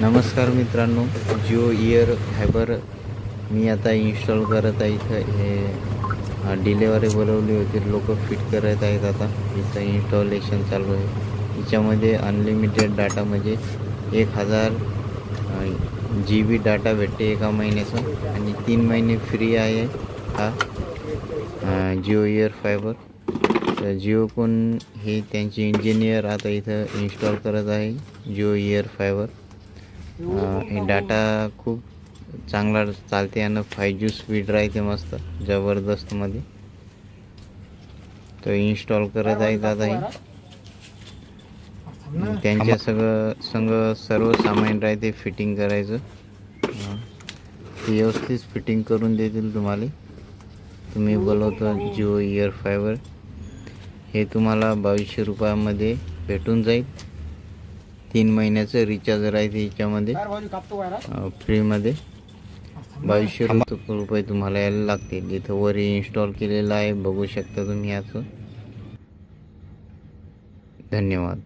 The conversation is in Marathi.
नमस्कार मित्रांनो, जिओ इयर फायबर मी आता इन्स्टॉल करत आहे। इथं हे डिलेवरी बोलवली होती, लोक फिट करत आहेत। आता इथं इन्स्टॉलेशन चालू आहे। याच्यामध्ये अनलिमिटेड डाटा म्हणजे 1000 GB डाटा भेटते एका महिन्याचा आणि 3 महिने फ्री आहे हा जिओ इयर फायबर। तर जिओकोन हे त्यांचे इंजिनियर आता इथं इन्स्टॉल करत आहे जिओ इयर फायबर। हे डाटा खूप चांगला चालते आणि 5G स्पीड राहते, मस्त जबरदस्त मध्ये। तो इन्स्टॉल करत आहे दादा हे। त्यांच्या संग सर्व सामान राहते फिटिंग करायचं। व्यवस्थित फिटिंग करून देतील तुम्हाला। तुम्ही बोलवता जिओ इयर फायबर, हे तुम्हाला 2200 रुपयामध्ये भेटून जाईल। 3 महिन्याचं रिचार्ज राहते याच्यामध्ये फ्रीमध्ये। 2200 रुपये तुम्हाला यायला लागतील। इथं वर इन्स्टॉल केलेलं आहे, बघू शकता तुम्ही याचं। धन्यवाद।